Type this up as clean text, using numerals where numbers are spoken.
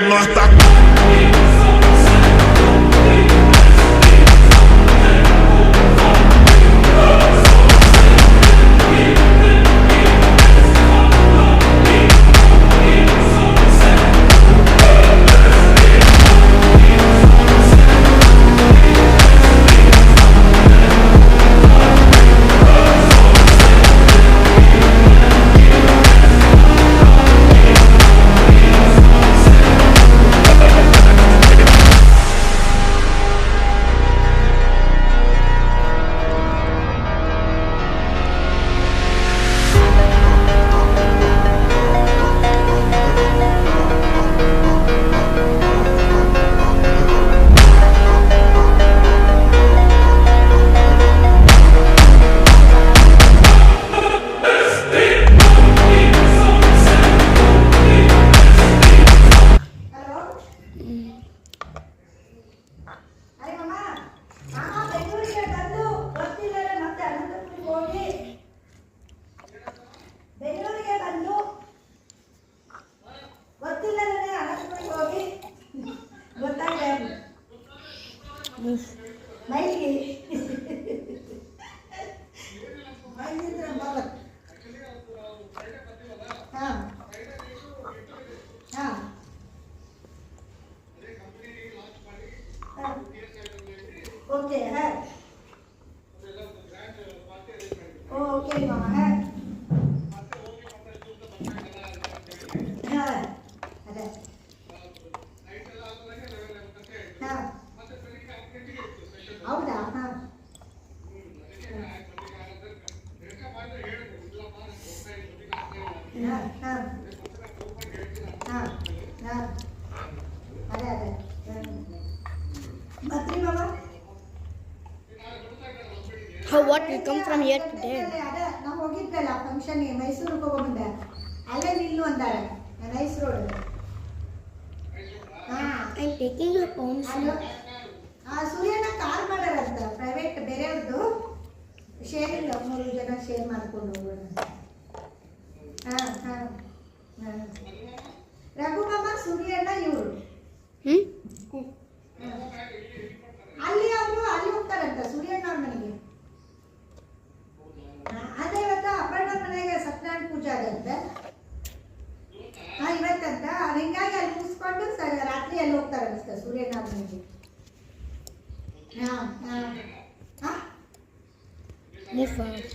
no está. Okay है okay मामा है अरे ಹೌದಾ ಹಾಂ ಅದೇ ಅದೇ ಮತ್ತೆ ಮಾಮ What will come from here today? ಅದೇ ನಾವು ಹೋಗಿದ್ವಲ್ಲ ಫಂಕ್ಷನ್ಗೆ ಮೈಸೂರಿಗೆ ಹೋಗೋಮುಂದೆ ಅಲ್ಲೇ ನಿಲ್ಲು ಅಂತಾರೆ nice road I'm taking your phone. ಸೂರ್ಯನ ಕಾರ್ ಮಾಡ್ಯಾರಂತ ಪ್ರೈವೇಟ್ ಬೇರೆಯವ್ರದ್ದು ಶೇರಿಂಗ್ 3 ಜನ ಶೇರ್ ಮಾಡ್ಕೊಂಡು ಹೋಗೋಣ ರಘು ಮಾಮ ಸೂರ್ಯನ ಇವರು ಅಲ್ಲಿ ಅವರು ಅಲ್ಲಿ ಹೋಗ್ತಾರಂತ ಸೂರ್ಯನ ಅವ್ರ ಮನೆಗೆ ಅದೇ ಇವತ್ತು ಅಪರ್ಣ ಮನೆಗೆ ಸತ್ಯನಾರಾಯಣ ಪೂಜೆ ಆಗಂತೆ ಇವತ್ತಂತ ಹಿಂಗಾಗಿ ಅಲ್ಲಿ ಮುಗಿಸ್ಕೊಂಡು ರಾತ್ರಿ ಅಲ್ಲಿ ಹೋಗ್ತಾರೆ ಅನಿಸ್ತ ಸೂರ್ಯನ ಅವ್ರ ಮನೆಗೆ Move fast.